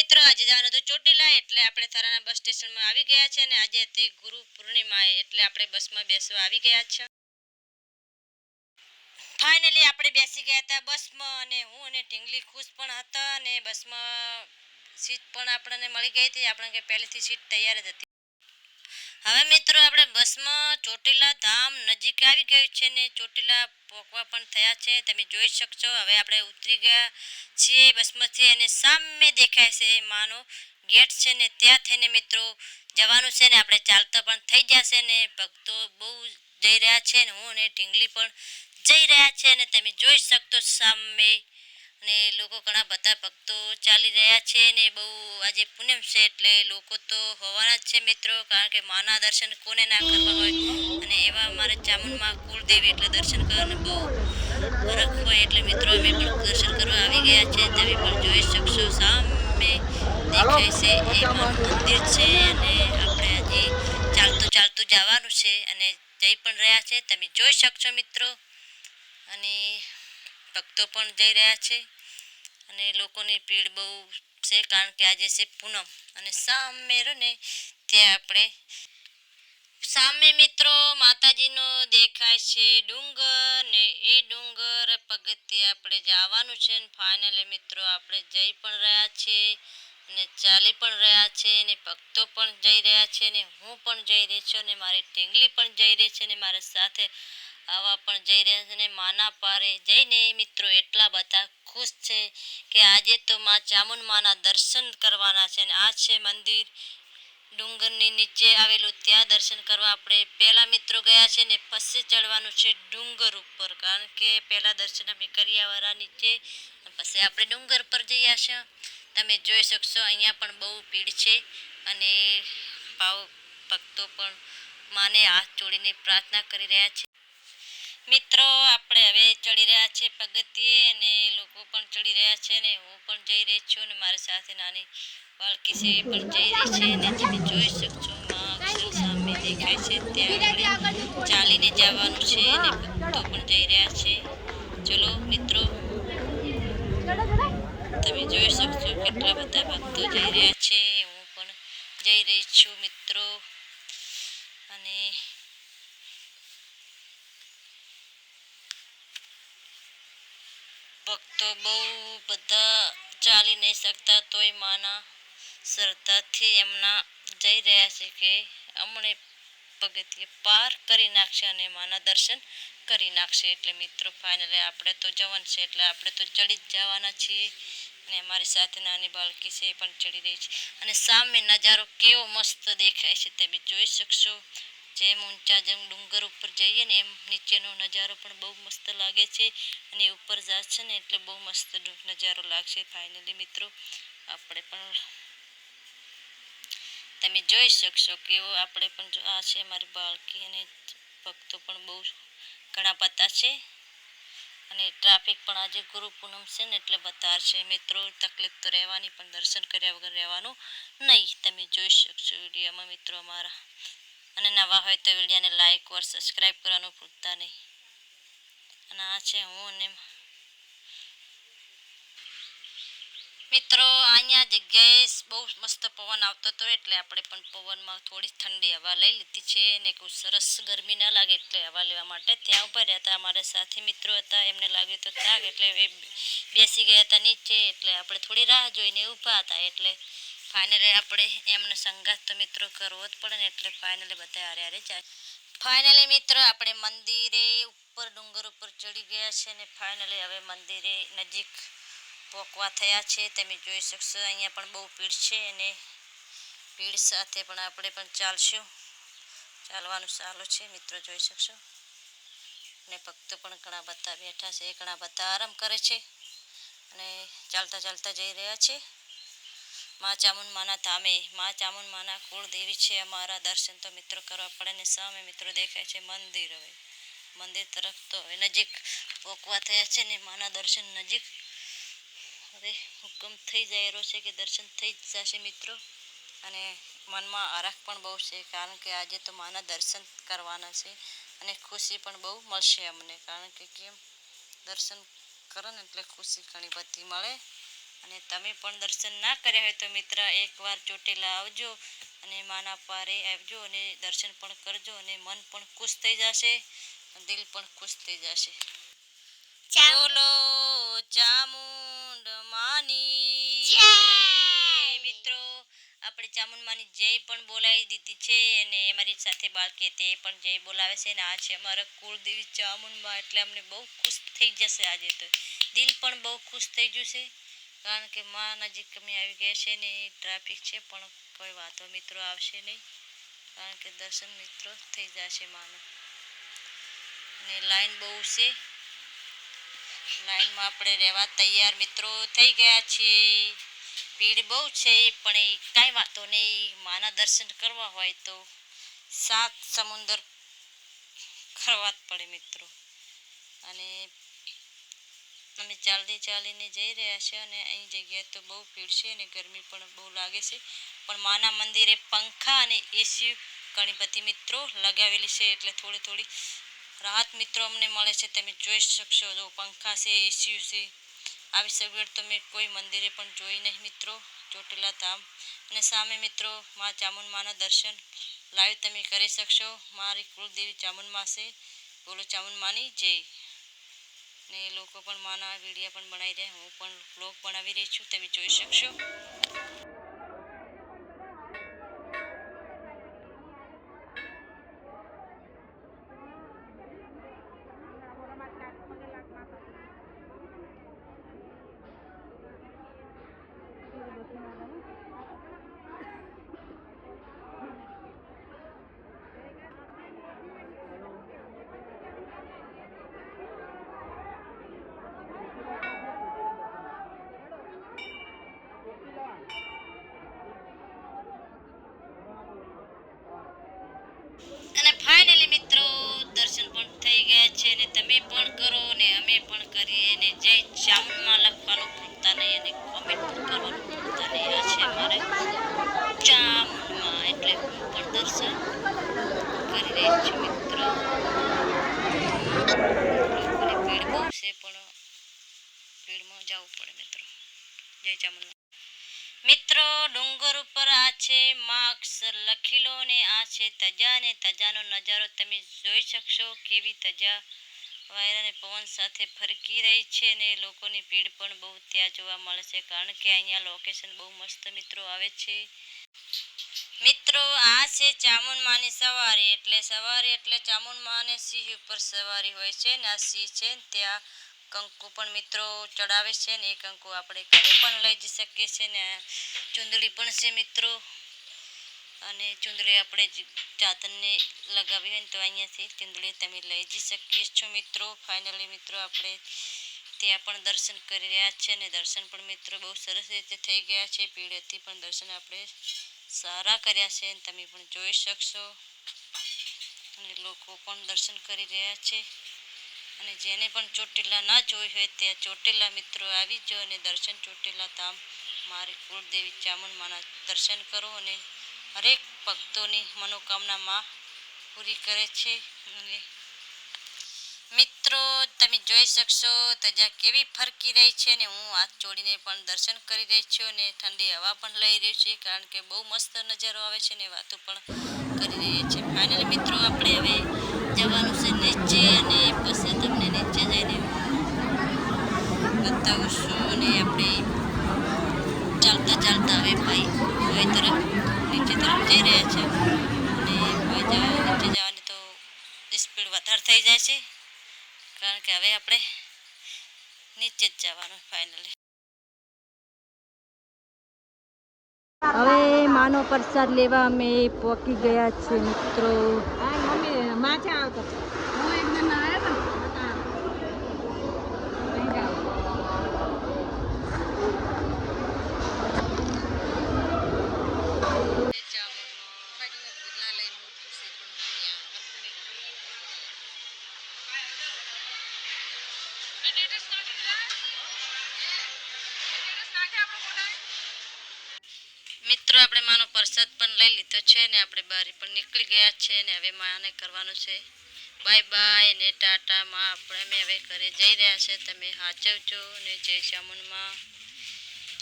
મિત્રો આજે જવાનું તો ચોટીલા એટલે આપણે થરાના બસ સ્ટેશનમાં આવી ગયા છે અને આજે હતી ગુરુ પૂર્ણિમા એટલે આપણે બસમાં બેસવા આવી ગયા છે. ફાઇનલી આપણે બેસી ગયા હતા બસમાં અને હું અને ઢીંગલી ખુશ પણ હતા અને બસમાં સીટ પણ આપણને મળી ગઈ હતી. આપણે કે પહેલેથી સીટ તૈયાર જ હતી. હવે મિત્રો આપણે બસમાં ચોટીલા ધામ નજીક આવી ગયું છે ને ચોટીલા પહોંચવા પણ થયા છે. તમે જોઈ શકશો. હવે આપણે ઉતરી ગયા છીએ બસમાંથી અને સામે દેખાય છે માનો ગેટ છે ને ત્યાં થઈને મિત્રો જવાનું છે ને આપણે ચાલતા પણ થઈ જશે ને ભક્તો બહુ જઈ રહ્યા છે ને હું અને ઢીંગલી પણ જઈ રહ્યા છે ને તમે જોઈ શકતો સામે ને લોકો ઘણા બધા ભક્તો ચાલી રહ્યા છે ને બહુ આજે પૂનમ છે એટલે લોકો તો હોવાના જ છે મિત્રો, કારણ કે માના દર્શન કોને ના કરવા હોય અને એવા અમારે ચામુંડમાં કુળદેવી એટલે દર્શન કરવાને બહુ હરખ હોય એટલે મિત્રો અમે પણ દર્શન કરવા આવી ગયા છે. તમે પણ જોઈ શકશો સામે દેખાય છે એ માનું મંદિર છે અને આપણે હજી ચાલતું ચાલતું જવાનું છે અને જઈ પણ રહ્યા છે તમે જોઈ શકશો મિત્રો. અને ભક્તો પણ જઈ રહ્યા છે અને લોકોની ભીડ બહુ છે કારણ કે આજે છે પૂનમ અને સામે ને ત્યાં આપણે સામે મિત્રો માતાજીનો દેખાય છે ડુંગર ને એ ડુંગર પગથિયે આપણે જવાનું છે ને ફાઇનલી મિત્રો આપણે જઈ પણ રહ્યા છીએ અને ચાલી પણ રહ્યા છે ને ભક્તો પણ જઈ રહ્યા છે ને હું પણ જઈ રહી છું ને મારી ઢીંગલી પણ જઈ રહી છે ને મારા સાથે આવા પણ જઈ રહ્યા છે ને માના પારે જઈને મિત્રો એટલા બધા ખુશ છે કે આજે તો માં ચામુંડ માના દર્શન કરવાના છે. અને આ છે મંદિર ડુંગરની નીચે આવેલું, ત્યાં દર્શન કરવા આપણે પહેલા મિત્રો ગયા છે ને પછી ચડવાનું છે ડુંગર ઉપર, કારણ કે પહેલા દર્શન અમે કર્યા નીચે પછી આપણે ડુંગર પર જઈ આવશું. તમે જોઈ શકશો અહીંયા પણ બહુ ભીડ છે અને ભક્તો પણ માને હાથ જોડીને પ્રાર્થના કરી રહ્યા છે. મિત્રો આપણે હવે ચડી રહ્યા છે પગથિયે અને લોકો પણ ચડી રહ્યા છે ને હું પણ જઈ રહી છું અને મારી સાથે નાની બાળકી છે એ પણ જઈ રહી છે અને તમે જોઈ શકશો માં અક્ષર સામે દેખાય છે ત્યાં આપણે ચાલીને જવાનું છે અને ભક્તો પણ જઈ રહ્યા છે. ચલો મિત્રો તમે જોઈ શકશો કેટલા બધા ભક્તો જઈ રહ્યા છે, હું પણ જઈ રહી છું મિત્રો. અને ભક્તો બહુ બધા ચાલી નહીં શકતા તોય માના શ્રદ્ધાથી એમના જઈ રહ્યા છે કે અમને પગથિયે પાર કરી નાખશે અને માના દર્શન કરી નાખશે. એટલે મિત્રો ફાઇનલી આપણે તો જવાનું છે એટલે આપણે તો ચડી જ જવાના છીએ અને અમારી સાથે નાની બાળકી છે એ પણ ચડી રહી છે અને સામે નજારો કેવો મસ્ત દેખાય છે તમે જોઈ શકશો. જેમ ઊંચા જેમ ડુંગર ઉપર જઈએ ને એમ નીચેનો નજારો પણ બહુ મસ્ત લાગે છે અને ઉપર જશે ને એટલે બહુ મસ્ત નજારો લાગશે. ફાઇનલી મિત્રો આપણે પણ તમે જોઈ શકશો કેવો આપણે પણ આ છે મારી બાળકી અને ભક્તો પણ બહુ ઘણા બધા છે અને ટ્રાફિક પણ આજે ગુરુ પૂનમ છે ને એટલે બધા છે મિત્રો. તકલીફ તો રહેવાની પણ દર્શન કર્યા વગર રહેવાનું નહીં. તમે જોઈ શકશો વિડીયોમાં મિત્રો અમારા, અને નવા હોય તો વિડીયોને લાઈક ઓર સબસ્ક્રાઈબ કરવાનું ભૂલતા નહીં. અને આ છે હું અને મિત્રો અહીંયા જગ્યાએ બહુ મસ્ત પવન આવતો હતો એટલે આપણે પણ પવનમાં થોડી ઠંડી હવા લઈ લીધી છે ને કોઈ સરસ ગરમી ના લાગે એટલે હવા લેવા માટે ત્યાં ઉપર હતા. અમારા સાથી મિત્રો હતા એમને લાગ્યું તો થાક એટલે એ બેસી ગયા હતા નીચે એટલે આપણે થોડી રાહ જોઈને ઊભા હતા એટલે ફાઇનલી આપણે એમને સંગાત તો મિત્રો કરવો જ પડે ને એટલે ફાઇનલી બધા હારે હારે જાય. ફાઇનલી મિત્રો આપણે મંદિરે ઉપર ડુંગર ઉપર ચડી ગયા છે ને ફાઇનલી હવે મંદિરે નજીક પોકવા થયા છે. તમે જોઈ શકશો અહીંયા પણ બહુ ભીડ છે અને ભીડ સાથે પણ આપણે પણ ચાલશું, ચાલવાનું ચાલુ છે મિત્રો જોઈ શકશો. અને ભક્તો પણ ઘણા બધા બેઠા છે, ઘણા બધા આરામ કરે છે અને ચાલતા ચાલતા જઈ રહ્યા છે માં ચામુંડ માના ધામે. માં ચામુંડ માના કુળદેવી છે અમારા, દર્શન તો મિત્રો કરવા પડે ને સામે મિત્રો દેખાય છે મંદિર. હવે મંદિર તરફ તો હવે નજીક પોકવા થયા છે ને માના દર્શન નજીક હવે હુકમ થઈ જાય રહ્યો છે કે દર્શન થઈ જ જશે મિત્રો. અને મનમાં હરખ પણ બહુ છે કારણ કે આજે તો માના દર્શન કરવાના છે અને ખુશી પણ બહુ મળશે અમને, કારણ કે કેમ દર્શન કરો ને એટલે ખુશી ઘણી બધી મળે અને તમે પણ દર્શન ના કર્યા હોય તો મિત્ર એકવાર ચોટીલા આવજો અને માના પારે આવજો અને દર્શન પણ કરજો અને મન પણ ખુશ થઈ જશે, દિલ પણ ખુશ થઈ જશે. બોલો ચામુંડ માની જય. મિત્રો આપણે ચામુંડ માની જય પણ બોલાવી દીધી છે અને અમારી સાથે બાળકી તે પણ જય બોલાવે છે અને આ છે અમારા કુળદેવી ચામુંડ માં, એટલે અમને બહુ ખુશ થઈ જશે આજે તો, દિલ પણ બહુ ખુશ થઈ ગયું છે કારણ કે માં નજીક અમે આવી ગયા છે ને ટ્રાફિક છે પણ કોઈ વાંધો મિત્રો આવશે નહીં કારણ કે દર્શન મિત્રો થઈ જશે માનું. અને લાઈન બહુ છે, લાઈનમાં આપણે રહેવા તૈયાર મિત્રો થઈ ગયા છીએ. ભીડ બહુ છે પણ એ કાંઈ વાતો નહીં, માના દર્શન કરવા હોય તો સાત સમુંદર કરવા જ પડે મિત્રો. અને અમે ચાલીને જઈ રહ્યા છે અને અહીં જગ્યાએ તો બહુ ભીડ છે અને ગરમી પણ બહુ લાગે છે, પણ માના મંદિરે પંખા અને એસી ઘણી બધી મિત્રો લગાવેલી છે એટલે થોડી રાહત મિત્રો અમને મળે છે. તમે જોઈ શકશો, જો પંખા છે, એસી છે, આવી સગવડ તમે કોઈ મંદિરે પણ જોઈ નહીં મિત્રો ચોટીલા ધામ. અને સામે મિત્રો મા ચામુંડ માના દર્શન લાઈવ તમે કરી શકશો. મારી કુળદેવી ચામુંડ માં છે, બોલો ચામુંડ માની જય. ને લોકો પણ માના વિડીયો પણ બનાવી રહ્યા, હું પણ વ્લોગ બનાવી રહી છું, તમે જોઈ શકશો. અને ફાઇનલી મિત્રો દર્શન પણ થઈ ગયા છે ને તમે પણ કરો ને અમે પણ કરીએ ને જય ચામુંડમાં લખવાનું ભૂલતા નહીં અને કોમેન્ટ પણ કરવાનું ભૂલતા નહીં. આ છે અમારે ચામુંડમાં, એટલે હું પણ દર્શન કરી રહી છું મિત્રો. લોકોની ભીડ બહુ છે પણ ભીડમાં જવું પડે મિત્રો. જય ચામુંડ મિત્રો. ડુંગર ઉપર આ છે માં અક્ષર લખી લો ને આ છે તજા ને તજાનો નજારો તમે જોઈ શકશો, કેવી તજા વાયરા અને પવન સાથે ફરકી રહી છે ને લોકોની ભીડ પણ બહુ ત્યાં જોવા મળે છે કારણ કે અહીંયા લોકેશન બહુ મસ્ત મિત્રો આવે છે. મિત્રો આ છે ચામુંડ માની સવારી, એટલે ચામુંડ માને સિંહ ઉપર સવારી હોય છે ને આ સિંહ છે ત્યાં કંકુ પણ મિત્રો ચડાવે છે ને એ કંકુ આપણે ઘરે પણ લઈ જઈ શકીએ છીએ ને ચુંદડી પણ છે મિત્રો. અને ચુંદડી આપણે ચાદરને લગાવી હોય ને તો અહીંયાથી ચુંદડી તમે લઈ જઈ શકીએ છો મિત્રો. ફાઇનલી મિત્રો આપણે ત્યાં પણ દર્શન કરી રહ્યા છે અને દર્શન પણ મિત્રો બહુ સરસ રીતે થઈ ગયા છે. ભીડ હતી પણ દર્શન આપણે સારા કર્યા છે તમે પણ જોઈ શકશો. અને લોકો પણ દર્શન કરી રહ્યા છે અને જેને પણ ચોટીલા ના જોઈ હોય ત્યાં ચોટીલા મિત્રો આવી જાઓ અને દર્શન ચોટીલા ધામ મારી કુળદેવી ચામુંડ માના દર્શન કરો અને હરેક ભક્તોની મનોકામના માં પૂરી કરે છે. અને મિત્રો તમે જોઈ શકશો તજા કેવી ફરકી રહી છે ને હું હાથ જોડીને પણ દર્શન કરી રહી છું અને ઠંડી હવા પણ લઈ રહી છે કારણ કે બહુ મસ્ત નજારો આવે છે ને વાતો પણ કરી રહી છે. ફાઇનલી મિત્રો આપણે હવે જવાનું છે નીચે અને પછી તમને નીચે જઈને બતાવું છું. અને આપણે ચાલતા હવે ભાઈ તરફ નીચે તરફ જઈ રહ્યા છે અને નીચે જવાની તો સ્પીડ વધારે થઈ જાય છે કારણ કે હવે આપણે નીચે જ જવાનું ફાઇનલી. હવે માનો પ્રસાદ લેવા અમે પહોંચી ગયા છીએ મિત્રો. મિત્રો આપણે માનો પ્રસાદ પણ લઈ લીધો છે ને આપણે બહાર પણ નીકળી ગયા છે ને હવે માને કરવાનું છે બાય બાય ને ટાટા માં. આપણે અમે હવે ઘરે જઈ રહ્યા છે, તમે હાચવજો ને જય ચામુંડમાં.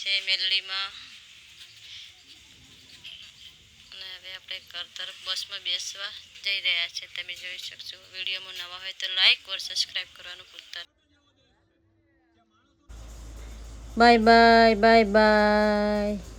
છે મેલડીમાં. અને હવે આપણે ઘર તરફ બસમાં બેસવા જઈ રહ્યા છે. તમે જોઈ શકશો. વિડીયોમાં નવા હોય તો લાઈક ઓર સબસ્ક્રાઈબ કરવાનું ભૂલતા. Bye bye bye bye.